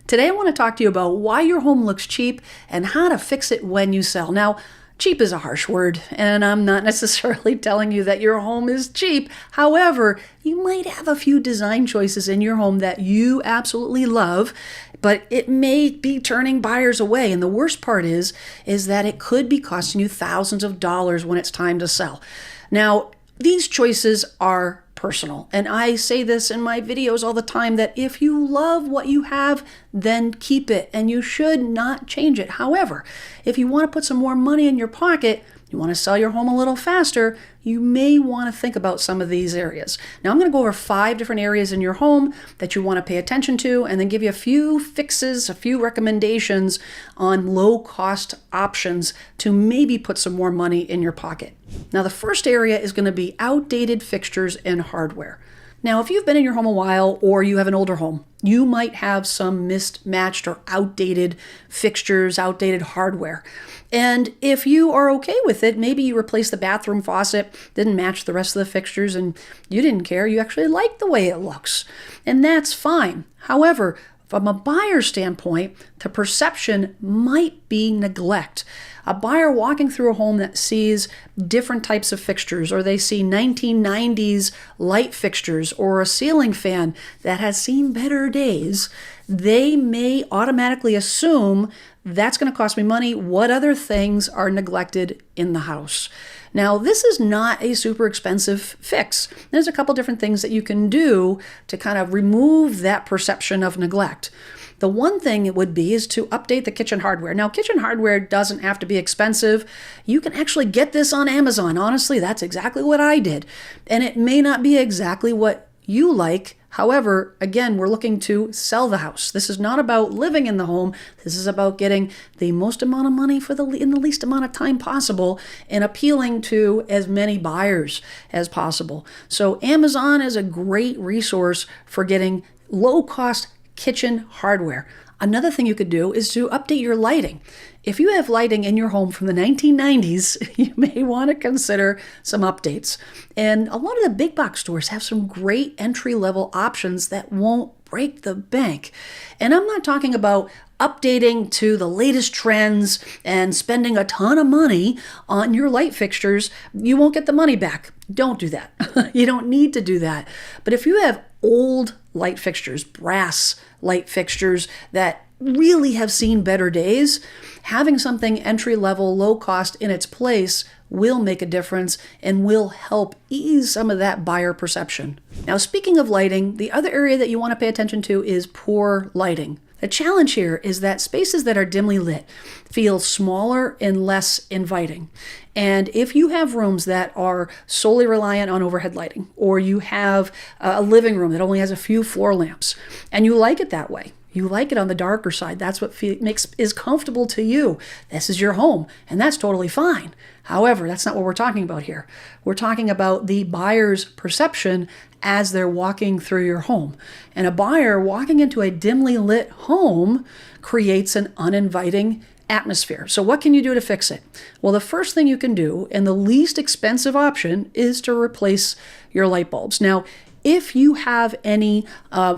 Today I want to talk to you about why your home looks cheap and how to fix it when you sell. Now, cheap is a harsh word, and I'm not necessarily telling you that your home is cheap. However, you might have a few design choices in your home that you absolutely love, but it may be turning buyers away. And the worst part is that it could be costing you thousands of dollars when it's time to sell. Now, these choices are personal. And I say this in my videos all the time that if you love what you have, then keep it and you should not change it. However, if you want to put some more money in your pocket, you want to sell your home a little faster, you may want to think about some of these areas. Now, I'm going to go over 5 different areas in your home that you want to pay attention to and then give you a few fixes, a few recommendations on low-cost options to maybe put some more money in your pocket. Now, the first area is going to be outdated fixtures and hardware. Now, if you've been in your home a while or you have an older home, you might have some mismatched or outdated fixtures, outdated hardware. And if you are okay with it, maybe you replaced the bathroom faucet, didn't match the rest of the fixtures, and you didn't care. You actually like the way it looks. And that's fine. However, from a buyer's standpoint, the perception might be neglect. A buyer walking through a home that sees different types of fixtures, or they see 1990s light fixtures or a ceiling fan that has seen better days, they may automatically assume that's going to cost me money. What other things are neglected in the house? Now, this is not a super expensive fix. There's a couple different things that you can do to kind of remove that perception of neglect. The one thing it would be is to update the kitchen hardware. Now, kitchen hardware doesn't have to be expensive. You can actually get this on Amazon. Honestly, that's exactly what I did. And it may not be exactly what you like. However, again, we're looking to sell the house. This is not about living in the home. This is about getting the most amount of money in the least amount of time possible and appealing to as many buyers as possible. So Amazon is a great resource for getting low-cost kitchen hardware. Another thing you could do is to update your lighting. If you have lighting in your home from the 1990s, you may want to consider some updates. And a lot of the big box stores have some great entry-level options that won't break the bank. And I'm not talking about updating to the latest trends and spending a ton of money on your light fixtures. You won't get the money back. Don't do that. You don't need to do that. But if you have old light fixtures, brass light fixtures that really have seen better days, having something entry-level, low-cost in its place will make a difference and will help ease some of that buyer perception. Now, speaking of lighting, the other area that you want to pay attention to is poor lighting. The challenge here is that spaces that are dimly lit feel smaller and less inviting. And if you have rooms that are solely reliant on overhead lighting, or you have a living room that only has a few floor lamps, and you like it that way, you like it on the darker side, that's what is comfortable to you. This is your home, and that's totally fine. However, that's not what we're talking about here. We're talking about the buyer's perception as they're walking through your home. And a buyer walking into a dimly lit home creates an uninviting atmosphere. So what can you do to fix it? Well, the first thing you can do, and the least expensive option, is to replace your light bulbs. Now, if you have any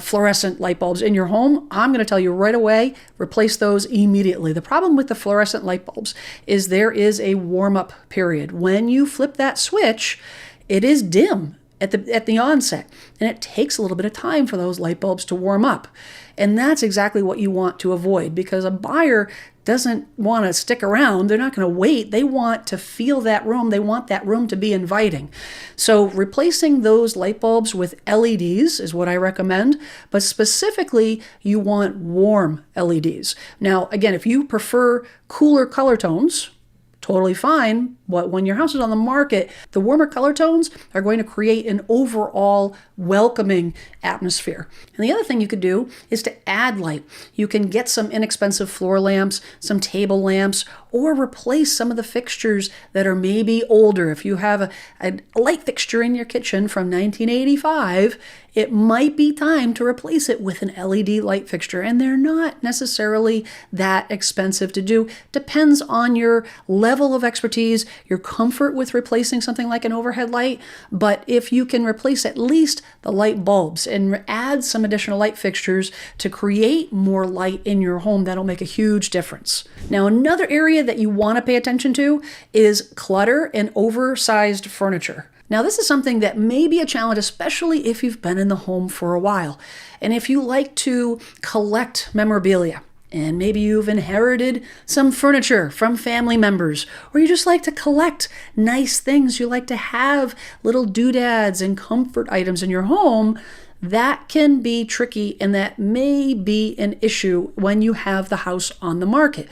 fluorescent light bulbs in your home, I'm going to tell you right away, replace those immediately. The problem with the fluorescent light bulbs is there is a warm-up period. When you flip that switch, it is dim at the onset, and it takes a little bit of time for those light bulbs to warm up. And that's exactly what you want to avoid, because a buyer doesn't want to stick around. They're not going to wait. They want to feel that room. They want that room to be inviting. So replacing those light bulbs with LEDs is what I recommend, but specifically you want warm LEDs. Now, again, if you prefer cooler color tones, totally fine. But when your house is on the market, the warmer color tones are going to create an overall welcoming atmosphere. And the other thing you could do is to add light. You can get some inexpensive floor lamps, some table lamps, or replace some of the fixtures that are maybe older. If you have a light fixture in your kitchen from 1985, it might be time to replace it with an LED light fixture. And they're not necessarily that expensive to do. Depends on your level level of expertise, your comfort with replacing something like an overhead light. But if you can replace at least the light bulbs and add some additional light fixtures to create more light in your home, that'll make a huge difference. Now, another area that you want to pay attention to is clutter and oversized furniture. Now, this is something that may be a challenge, especially if you've been in the home for a while. And if you like to collect memorabilia, and maybe you've inherited some furniture from family members, or you just like to collect nice things, you like to have little doodads and comfort items in your home, that can be tricky, and that may be an issue when you have the house on the market.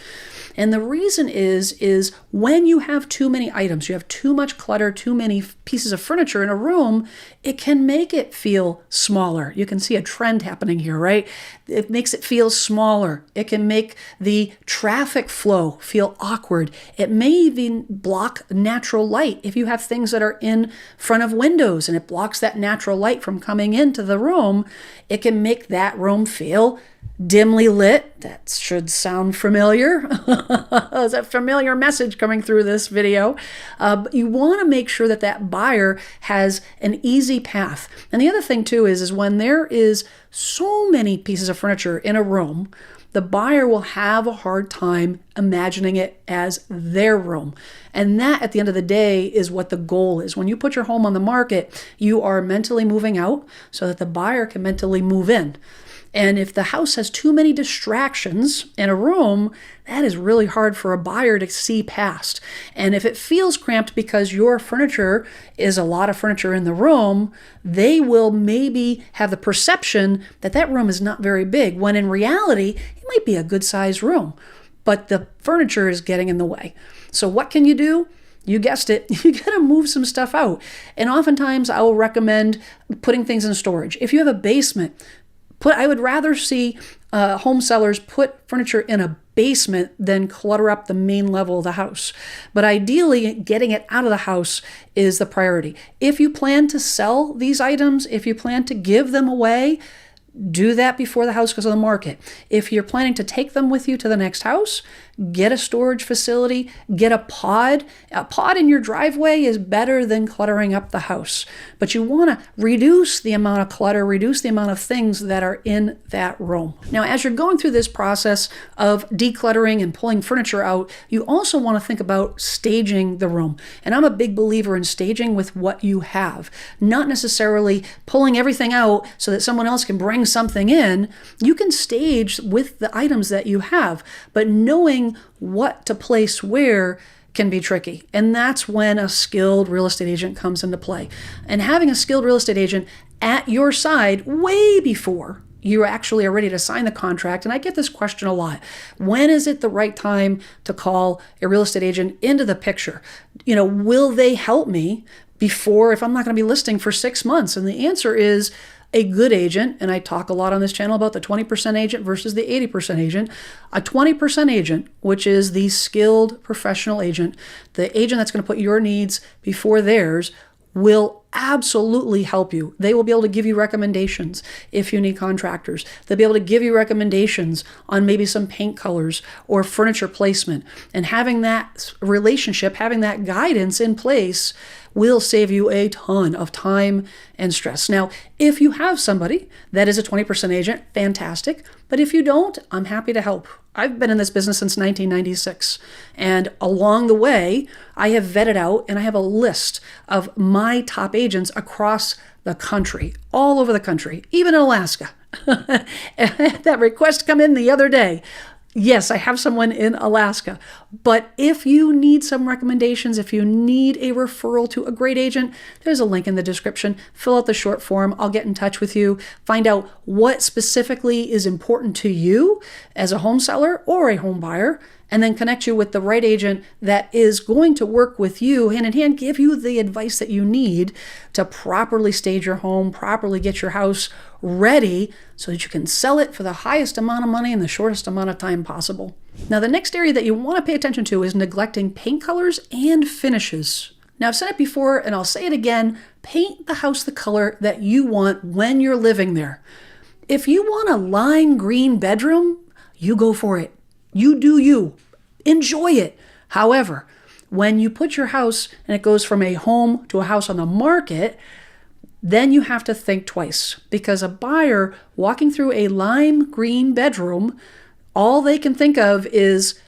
And the reason is when you have too many items, you have too much clutter, too many pieces of furniture in a room, it can make it feel smaller. You can see a trend happening here, right? It makes it feel smaller. It can make the traffic flow feel awkward. It may even block natural light. If you have things that are in front of windows and it blocks that natural light from coming into the room, it can make that room feel dimly lit. That should sound familiar. There's a familiar message coming through this video. You want to make sure that that buyer has an easy path. And the other thing too is when there is so many pieces of furniture in a room, the buyer will have a hard time imagining it as their room. And that, at the end of the day, is what the goal is. When you put your home on the market, you are mentally moving out so that the buyer can mentally move in. And if the house has too many distractions in a room, that is really hard for a buyer to see past. And if it feels cramped because your furniture is a lot of furniture in the room, they will maybe have the perception that that room is not very big, when in reality, it might be a good sized room, but the furniture is getting in the way. So what can you do? You guessed it, you gotta move some stuff out. And oftentimes I will recommend putting things in storage. If you have a basement, I would rather see home sellers put furniture in a basement than clutter up the main level of the house. But ideally, getting it out of the house is the priority. If you plan to sell these items, if you plan to give them away, do that before the house goes on the market. If you're planning to take them with you to the next house, get a storage facility, get a pod. A pod in your driveway is better than cluttering up the house. But you want to reduce the amount of clutter, reduce the amount of things that are in that room. Now, as you're going through this process of decluttering and pulling furniture out, you also want to think about staging the room. And I'm a big believer in staging with what you have, not necessarily pulling everything out so that someone else can bring something in. You can stage with the items that you have, but knowing what to place where can be tricky. And that's when a skilled real estate agent comes into play. And having a skilled real estate agent at your side way before you actually are ready to sign the contract. And I get this question a lot. When is it the right time to call a real estate agent into the picture? Will they help me before, if I'm not going to be listing for 6 months? And the answer is, a good agent, and I talk a lot on this channel about the 20% agent versus the 80% agent. A 20% agent, which is the skilled professional agent, the agent that's going to put your needs before theirs, will absolutely help you. They will be able to give you recommendations if you need contractors. They'll be able to give you recommendations on maybe some paint colors or furniture placement. And having that relationship, having that guidance in place will save you a ton of time and stress. Now, if you have somebody that is a 20% agent, fantastic. But if you don't, I'm happy to help. I've been in this business since 1996. And along the way, I have vetted out and I have a list of my top agents across the country, all over the country, even in Alaska. That request come in the other day. Yes, I have someone in Alaska. But if you need some recommendations, if you need a referral to a great agent, there's a link in the description. Fill out the short form. I'll get in touch with you. Find out what specifically is important to you as a home seller or a home buyer, and then connect you with the right agent that is going to work with you hand in hand, give you the advice that you need to properly stage your home, properly get your house ready so that you can sell it for the highest amount of money in the shortest amount of time possible. Now, the next area that you want to pay attention to is neglecting paint colors and finishes. Now, I've said it before and I'll say it again, paint the house the color that you want when you're living there. If you want a lime green bedroom, you go for it. You do you. Enjoy it. However, when you put your house and it goes from a home to a house on the market, then you have to think twice, because a buyer walking through a lime green bedroom, all they can think of is,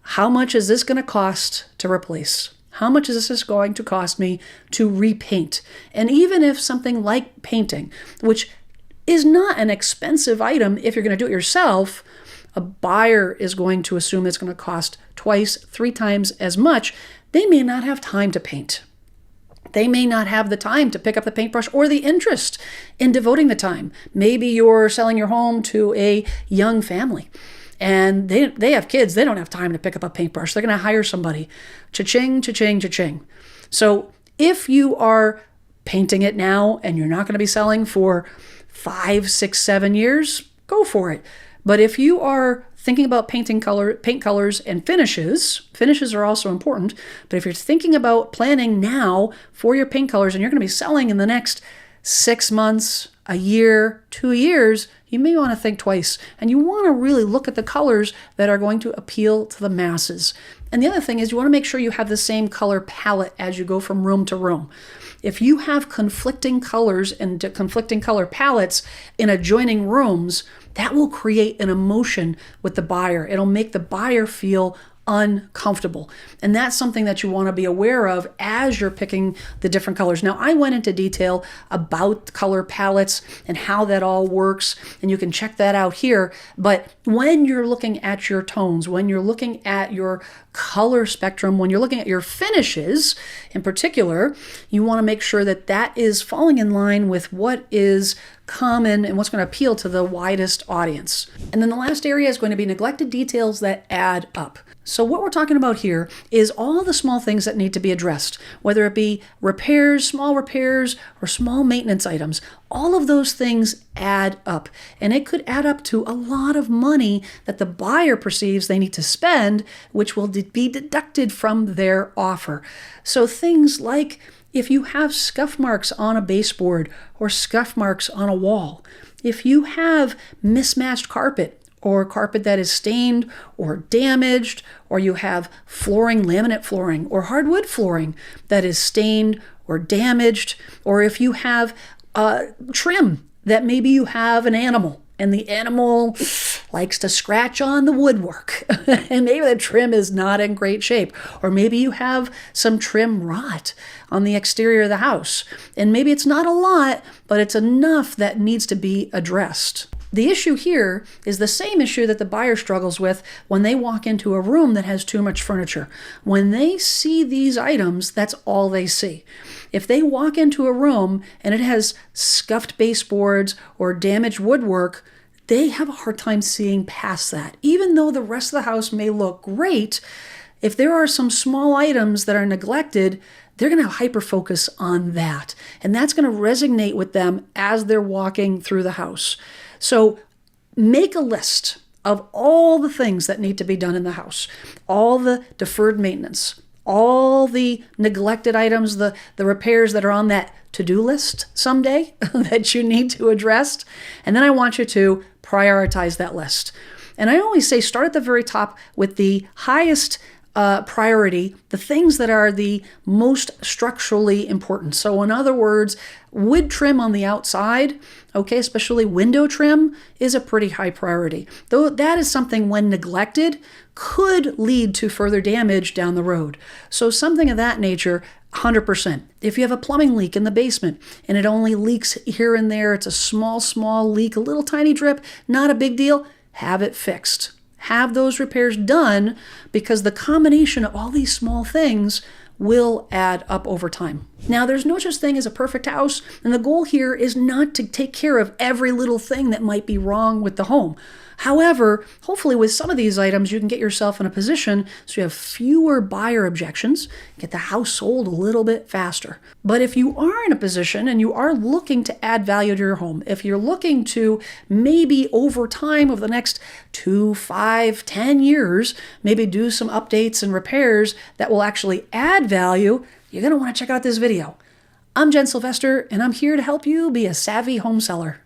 how much is this going to cost to replace? How much is this going to cost me to repaint? And even if something like painting, which is not an expensive item if you're going to do it yourself, a buyer is going to assume it's going to cost twice, 3 times as much. They may not have time to paint. They may not have the time to pick up the paintbrush or the interest in devoting the time. Maybe you're selling your home to a young family and they have kids. They don't have time to pick up a paintbrush. They're going to hire somebody. Cha-ching, cha-ching, cha-ching. So if you are painting it now and you're not going to be selling for 5, 6, 7 years, go for it. But if you are thinking about paint colors and finishes are also important. But if you're thinking about planning now for your paint colors and you're going to be selling in the next 6 months, a year, 2 years, you may want to think twice. And you want to really look at the colors that are going to appeal to the masses. And the other thing is you want to make sure you have the same color palette as you go from room to room. If you have conflicting colors and conflicting color palettes in adjoining rooms, that will create an emotion with the buyer. It'll make the buyer feel uncomfortable. And that's something that you want to be aware of as you're picking the different colors. Now, I went into detail about color palettes and how that all works, and you can check that out here. But when you're looking at your tones, when you're looking at your color spectrum, when you're looking at your finishes in particular, you want to make sure that that is falling in line with what is common and what's going to appeal to the widest audience. And then the last area is going to be neglected details that add up. So what we're talking about here is all the small things that need to be addressed, whether it be repairs, or small maintenance items. All of those things add up, and it could add up to a lot of money that the buyer perceives they need to spend, which will be deducted from their offer. So things like if you have scuff marks on a baseboard or scuff marks on a wall, if you have mismatched carpet or carpet that is stained or damaged, or you have flooring, laminate flooring or hardwood flooring that is stained or damaged, or if you have trim that maybe you have an animal and the animal likes to scratch on the woodwork and maybe the trim is not in great shape, or maybe you have some trim rot on the exterior of the house, and maybe it's not a lot, but it's enough that needs to be addressed. The issue here is the same issue that the buyer struggles with when they walk into a room that has too much furniture. When they see these items, that's all they see. If they walk into a room and it has scuffed baseboards or damaged woodwork, they have a hard time seeing past that. Even though the rest of the house may look great, if there are some small items that are neglected, they're going to hyper-focus on that. And that's going to resonate with them as they're walking through the house. So make a list of all the things that need to be done in the house, all the deferred maintenance, all the neglected items, the repairs that are on that to-do list someday that you need to address. And then I want you to prioritize that list. And I always say start at the very top with the highest priority, the things that are the most structurally important. So in other words, wood trim on the outside, okay, especially window trim, is a pretty high priority. Though that is something when neglected could lead to further damage down the road. So something of that nature, 100%. If you have a plumbing leak in the basement and it only leaks here and there, it's a small leak, a little tiny drip, not a big deal, have it fixed. Have those repairs done, because the combination of all these small things will add up over time. Now, there's no such thing as a perfect house, and the goal here is not to take care of every little thing that might be wrong with the home. However, hopefully with some of these items, you can get yourself in a position so you have fewer buyer objections, get the house sold a little bit faster. But if you are in a position and you are looking to add value to your home, if you're looking to maybe over time, over the next 2, 5, 10 years, maybe do some updates and repairs that will actually add value, you're going to want to check out this video. I'm Sylvester, and I'm here to help you be a savvy home seller.